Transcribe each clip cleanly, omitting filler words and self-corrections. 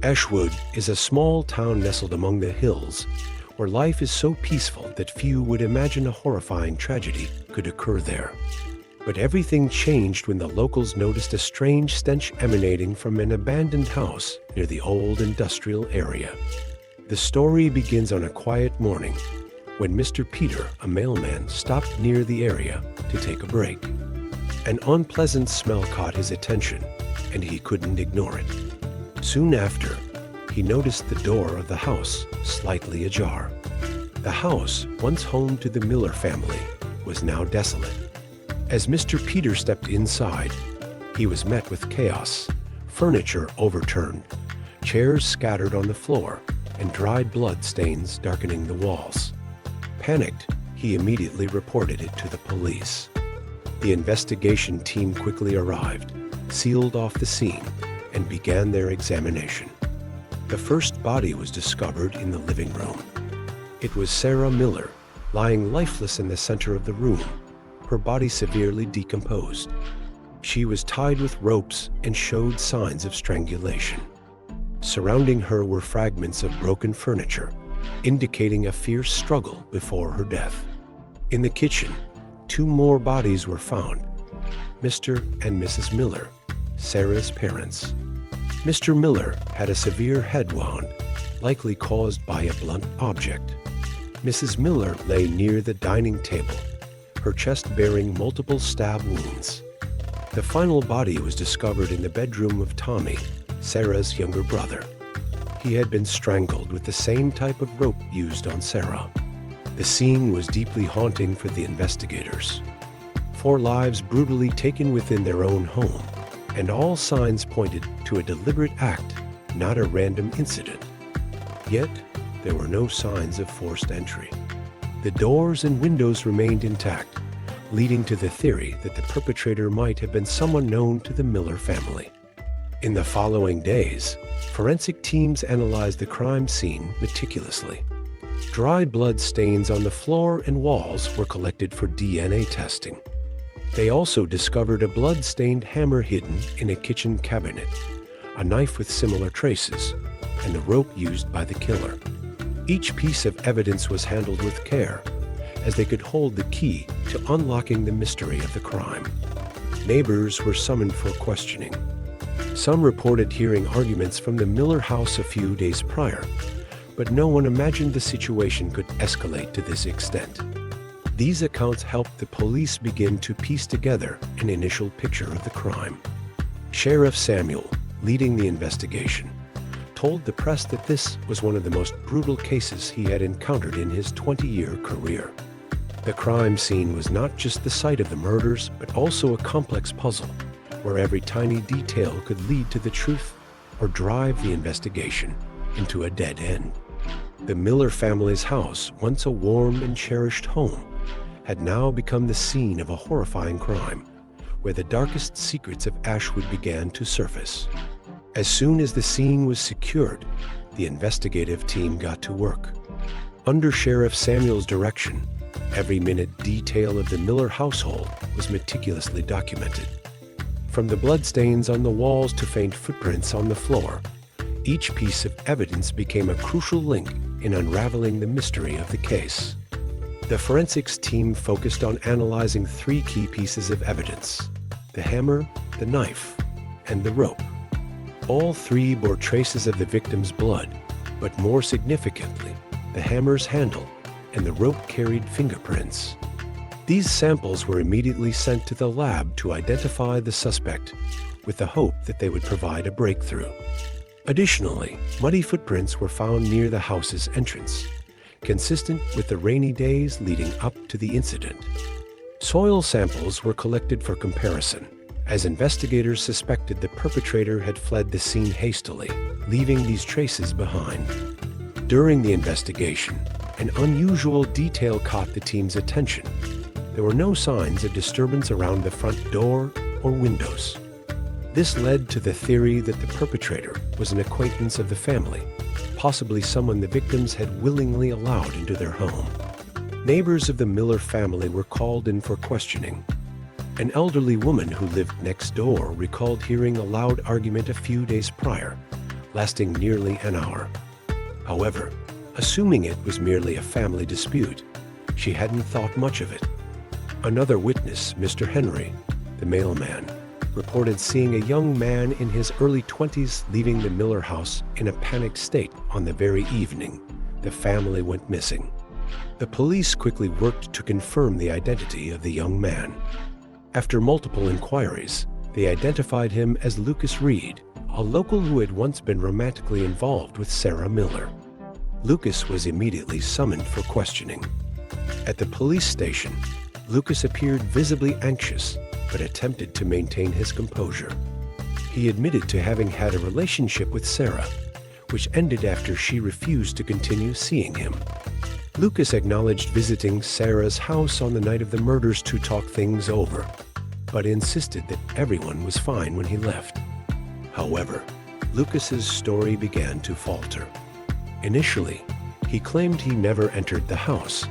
Ashwood is a small town nestled among the hills, where life is so peaceful that few would imagine a horrifying tragedy could occur there. But everything changed when the locals noticed a strange stench emanating from an abandoned house near the old industrial area. The story begins on a quiet morning when Mr. Peter, a mailman, stopped near the area to take a break. An unpleasant smell caught his attention, and he couldn't ignore it. Soon after, he noticed the door of the house slightly ajar. The house, once home to the Miller family, was now desolate. As Mr. Peter stepped inside, he was met with chaos. Furniture overturned, chairs scattered on the floor, and dried blood stains darkening the walls. Panicked, he immediately reported it to the police. The investigation team quickly arrived, sealed off the scene, and began their examination. The first body was discovered in the living room. It was Sarah Miller, lying lifeless in the center of the room, her body severely decomposed. She was tied with ropes and showed signs of strangulation. Surrounding her were fragments of broken furniture, indicating a fierce struggle before her death. In the kitchen, 2 more bodies were found: Mr. and Mrs. Miller, Sarah's parents. Mr. Miller had a severe head wound, likely caused by a blunt object. Mrs. Miller lay near the dining table, her chest bearing multiple stab wounds. The final body was discovered in the bedroom of Tommy, Sarah's younger brother. He had been strangled with the same type of rope used on Sarah. The scene was deeply haunting for the investigators. 4 lives brutally taken within their own home, and all signs pointed to a deliberate act, not a random incident. Yet, there were no signs of forced entry. The doors and windows remained intact, leading to the theory that the perpetrator might have been someone known to the Miller family. In the following days, forensic teams analyzed the crime scene meticulously. Dried blood stains on the floor and walls were collected for DNA testing. They also discovered a blood-stained hammer hidden in a kitchen cabinet, a knife with similar traces, and the rope used by the killer. Each piece of evidence was handled with care, as they could hold the key to unlocking the mystery of the crime. Neighbors were summoned for questioning. Some reported hearing arguments from the Miller house a few days prior, but no one imagined the situation could escalate to this extent. These accounts helped the police begin to piece together an initial picture of the crime. Sheriff Samuel, leading the investigation, told the press that this was one of the most brutal cases he had encountered in his 20-year career. The crime scene was not just the site of the murders, but also a complex puzzle, where every tiny detail could lead to the truth or drive the investigation into a dead end. The Miller family's house, once a warm and cherished home, had now become the scene of a horrifying crime, where the darkest secrets of Ashwood began to surface. As soon as the scene was secured, the investigative team got to work. Under Sheriff Samuel's direction, every minute detail of the Miller household was meticulously documented. From the bloodstains on the walls to faint footprints on the floor, each piece of evidence became a crucial link in unraveling the mystery of the case. The forensics team focused on analyzing 3 key pieces of evidence: the hammer, the knife, and the rope. All 3 bore traces of the victim's blood, but more significantly, the hammer's handle and the rope carried fingerprints. These samples were immediately sent to the lab to identify the suspect, with the hope that they would provide a breakthrough. Additionally, muddy footprints were found near the house's entrance, consistent with the rainy days leading up to the incident. Soil samples were collected for comparison, as investigators suspected the perpetrator had fled the scene hastily, leaving these traces behind. During the investigation, an unusual detail caught the team's attention. There were no signs of disturbance around the front door or windows. This led to the theory that the perpetrator was an acquaintance of the family, possibly someone the victims had willingly allowed into their home. Neighbors of the Miller family were called in for questioning. An elderly woman who lived next door recalled hearing a loud argument a few days prior, lasting nearly an hour. However, assuming it was merely a family dispute, she hadn't thought much of it. Another witness, Mr. Henry, the mailman, reported seeing a young man in his early 20s leaving the Miller house in a panicked state on the very evening the family went missing. The police quickly worked to confirm the identity of the young man. After multiple inquiries, they identified him as Lucas Reed, a local who had once been romantically involved with Sarah Miller. Lucas was immediately summoned for questioning. At the police station, Lucas appeared visibly anxious, but attempted to maintain his composure. He admitted to having had a relationship with Sarah, which ended after she refused to continue seeing him. Lucas acknowledged visiting Sarah's house on the night of the murders to talk things over, but insisted that everyone was fine when he left. However, Lucas's story began to falter. Initially, he claimed he never entered the house,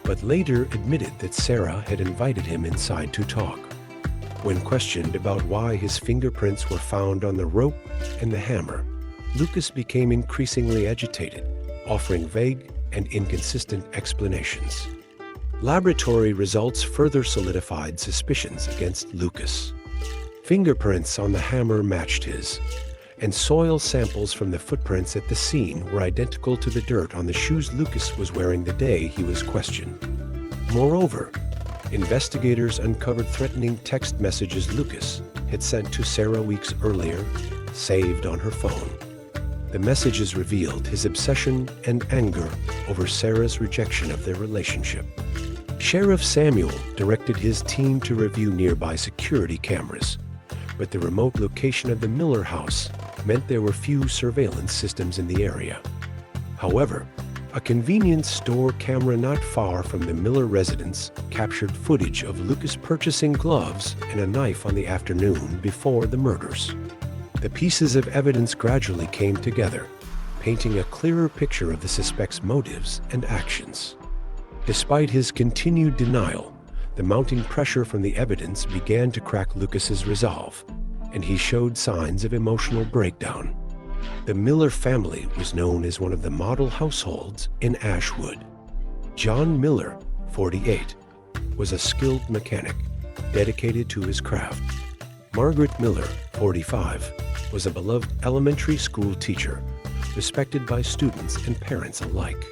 but later admitted that Sarah had invited him inside to talk. When questioned about why his fingerprints were found on the rope and the hammer, Lucas became increasingly agitated, offering vague and inconsistent explanations. Laboratory results further solidified suspicions against Lucas. Fingerprints on the hammer matched his, and soil samples from the footprints at the scene were identical to the dirt on the shoes Lucas was wearing the day he was questioned. Moreover, investigators uncovered threatening text messages Lucas had sent to Sarah weeks earlier, saved on her phone. The messages revealed his obsession and anger over Sarah's rejection of their relationship. Sheriff Samuel directed his team to review nearby security cameras, but the remote location of the Miller house meant there were few surveillance systems in the area. However, a convenience store camera not far from the Miller residence captured footage of Lucas purchasing gloves and a knife on the afternoon before the murders. The pieces of evidence gradually came together, painting a clearer picture of the suspect's motives and actions. Despite his continued denial, the mounting pressure from the evidence began to crack Lucas's resolve, and he showed signs of emotional breakdown. The Miller family was known as one of the model households in Ashwood. John Miller, 48, was a skilled mechanic, dedicated to his craft. Margaret Miller, 45, was a beloved elementary school teacher, respected by students and parents alike.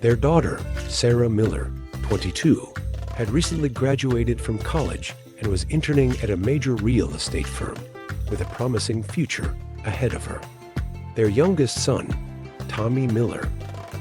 Their daughter, Sarah Miller, 22, had recently graduated from college and was interning at a major real estate firm, with a promising future ahead of her. Their youngest son, Tommy Miller,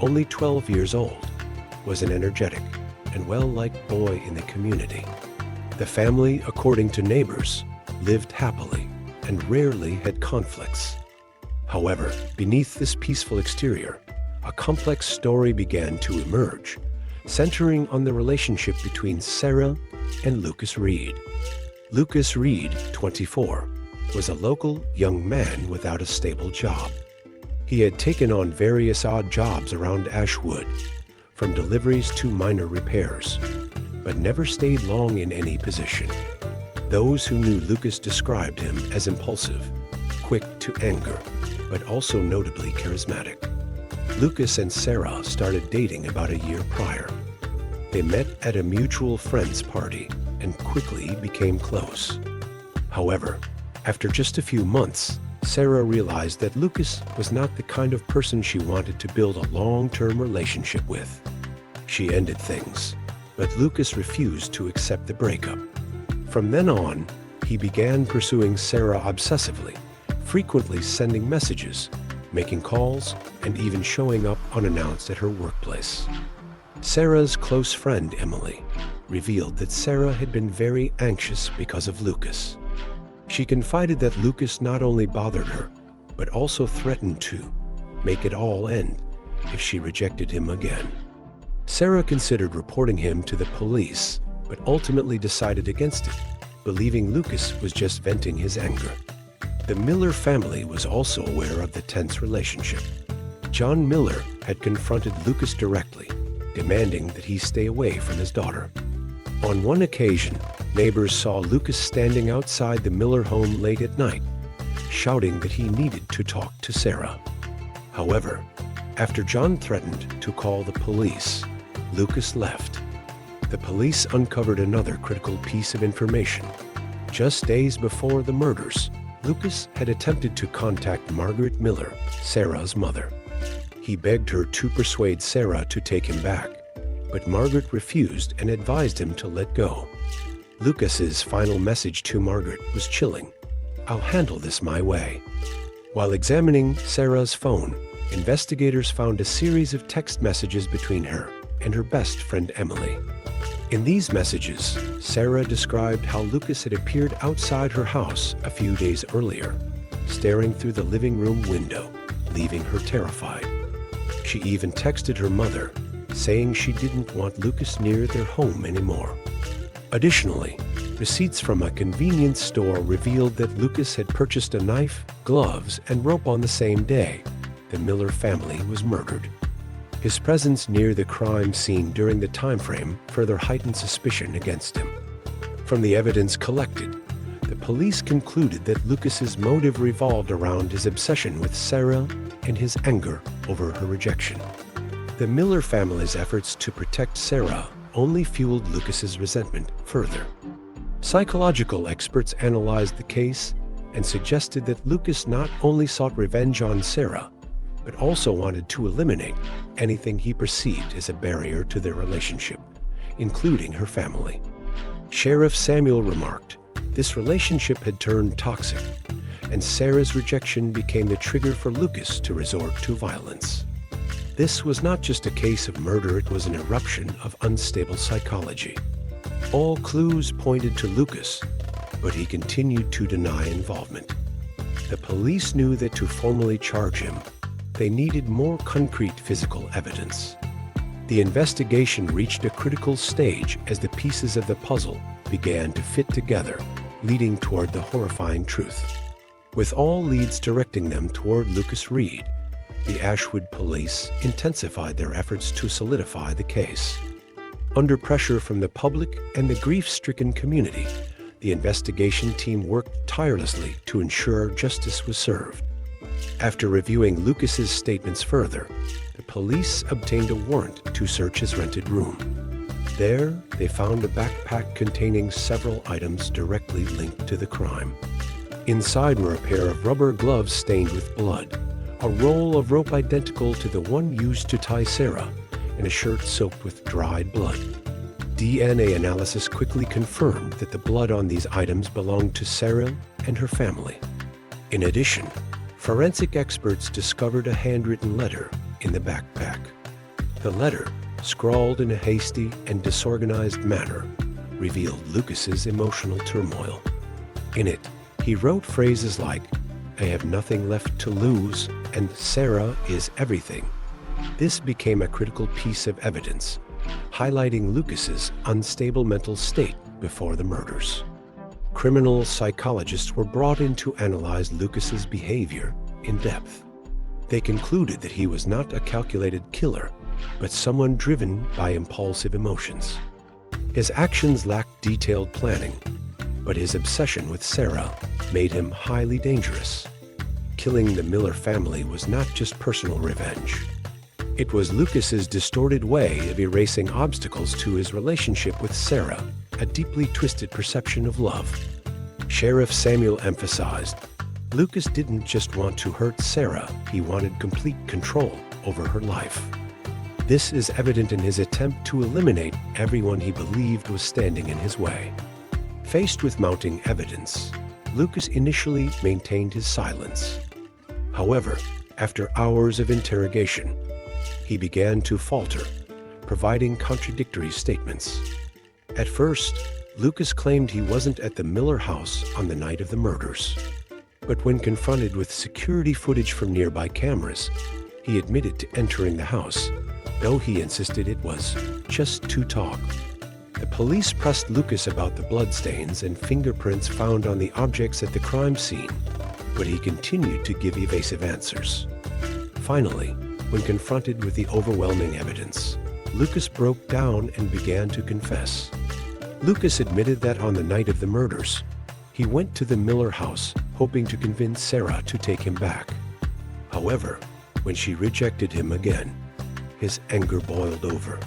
only 12 years old, was an energetic and well-liked boy in the community. The family, according to neighbors, lived happily and rarely had conflicts. However, beneath this peaceful exterior, a complex story began to emerge, centering on the relationship between Sarah and Lucas Reed. Lucas Reed, 24, was a local young man without a stable job. He had taken on various odd jobs around Ashwood, from deliveries to minor repairs, but never stayed long in any position. Those who knew Lucas described him as impulsive, quick to anger, but also notably charismatic. Lucas and Sarah started dating about a year prior. They met at a mutual friend's party and quickly became close. However, after just a few months, Sarah realized that Lucas was not the kind of person she wanted to build a long-term relationship with. She ended things, but Lucas refused to accept the breakup. From then on, he began pursuing Sarah obsessively, frequently sending messages, making calls, and even showing up unannounced at her workplace. Sarah's close friend, Emily, revealed that Sarah had been very anxious because of Lucas. She confided that Lucas not only bothered her, but also threatened to make it all end if she rejected him again. Sarah considered reporting him to the police, but ultimately decided against it, believing Lucas was just venting his anger. The Miller family was also aware of the tense relationship. John Miller had confronted Lucas directly, demanding that he stay away from his daughter. On one occasion, neighbors saw Lucas standing outside the Miller home late at night, shouting that he needed to talk to Sarah. However, after John threatened to call the police, Lucas left. The police uncovered another critical piece of information. Just days before the murders, Lucas had attempted to contact Margaret Miller, Sarah's mother. He begged her to persuade Sarah to take him back, but Margaret refused and advised him to let go. Lucas's final message to Margaret was chilling. "I'll handle this my way." While examining Sarah's phone, investigators found a series of text messages between her and her best friend Emily. In these messages, Sarah described how Lucas had appeared outside her house a few days earlier, staring through the living room window, leaving her terrified. She even texted her mother, saying she didn't want Lucas near their home anymore. Additionally, receipts from a convenience store revealed that Lucas had purchased a knife, gloves, and rope on the same day the Miller family was murdered. His presence near the crime scene during the time frame further heightened suspicion against him. From the evidence collected, the police concluded that Lucas's motive revolved around his obsession with Sarah and his anger over her rejection. The Miller family's efforts to protect Sarah only fueled Lucas's resentment further. Psychological experts analyzed the case and suggested that Lucas not only sought revenge on Sarah, but also wanted to eliminate anything he perceived as a barrier to their relationship, including her family. Sheriff Samuel remarked, "This relationship had turned toxic, and Sarah's rejection became the trigger for Lucas to resort to violence." This was not just a case of murder, it was an eruption of unstable psychology. All clues pointed to Lucas, but he continued to deny involvement. The police knew that to formally charge him, they needed more concrete physical evidence. The investigation reached a critical stage as the pieces of the puzzle began to fit together, leading toward the horrifying truth. With all leads directing them toward Lucas Reed, the Ashwood police intensified their efforts to solidify the case. Under pressure from the public and the grief-stricken community, the investigation team worked tirelessly to ensure justice was served. After reviewing Lucas's statements further, the police obtained a warrant to search his rented room. There, they found a backpack containing several items directly linked to the crime. Inside were a pair of rubber gloves stained with blood, a roll of rope identical to the one used to tie Sarah, and a shirt soaked with dried blood. DNA analysis quickly confirmed that the blood on these items belonged to Sarah and her family. In addition, forensic experts discovered a handwritten letter in the backpack. The letter, scrawled in a hasty and disorganized manner, revealed Lucas's emotional turmoil. In it, he wrote phrases like, "I have nothing left to lose," and "Sarah is everything." This became a critical piece of evidence, highlighting Lucas's unstable mental state before the murders. Criminal psychologists were brought in to analyze Lucas's behavior in depth. They concluded that he was not a calculated killer, but someone driven by impulsive emotions. His actions lacked detailed planning, but his obsession with Sarah made him highly dangerous. Killing the Miller family was not just personal revenge. It was Lucas's distorted way of erasing obstacles to his relationship with Sarah, a deeply twisted perception of love. Sheriff Samuel emphasized, Lucas didn't just want to hurt Sarah, he wanted complete control over her life. This is evident in his attempt to eliminate everyone he believed was standing in his way. Faced with mounting evidence, Lucas initially maintained his silence. However, after hours of interrogation, he began to falter, providing contradictory statements. At first, Lucas claimed he wasn't at the Miller house on the night of the murders. But when confronted with security footage from nearby cameras, he admitted to entering the house, though he insisted it was just to talk. The police pressed Lucas about the bloodstains and fingerprints found on the objects at the crime scene, but he continued to give evasive answers. Finally, when confronted with the overwhelming evidence, Lucas broke down and began to confess. Lucas admitted that on the night of the murders, He went to the Miller house, hoping to convince Sarah to take him back. However, when she rejected him again, his anger boiled over.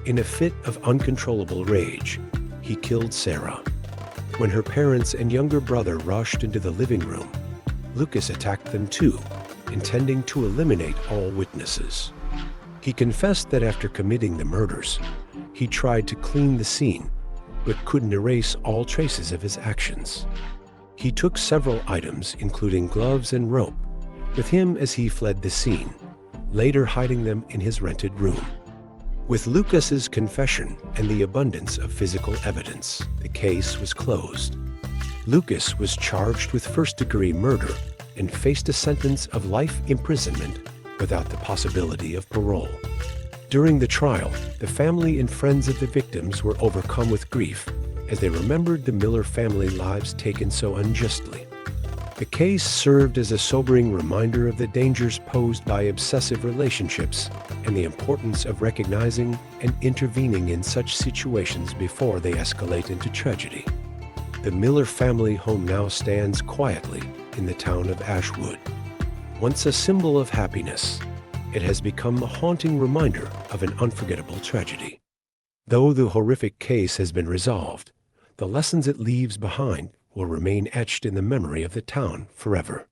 In a fit of uncontrollable rage, he killed Sarah. When her parents and younger brother rushed into the living room, Lucas attacked them too, intending to eliminate all witnesses. He confessed that after committing the murders, he tried to clean the scene, but couldn't erase all traces of his actions. He took several items, including gloves and rope, with him as he fled the scene, later hiding them in his rented room. With Lucas's confession and the abundance of physical evidence, the case was closed. Lucas was charged with first-degree murder and faced a sentence of life imprisonment without the possibility of parole. During the trial, the family and friends of the victims were overcome with grief as they remembered the Miller family lives taken so unjustly. The case served as a sobering reminder of the dangers posed by obsessive relationships and the importance of recognizing and intervening in such situations before they escalate into tragedy. The Miller family home now stands quietly in the town of Ashwood. Once a symbol of happiness, it has become a haunting reminder of an unforgettable tragedy. Though the horrific case has been resolved, the lessons it leaves behind will remain etched in the memory of the town forever.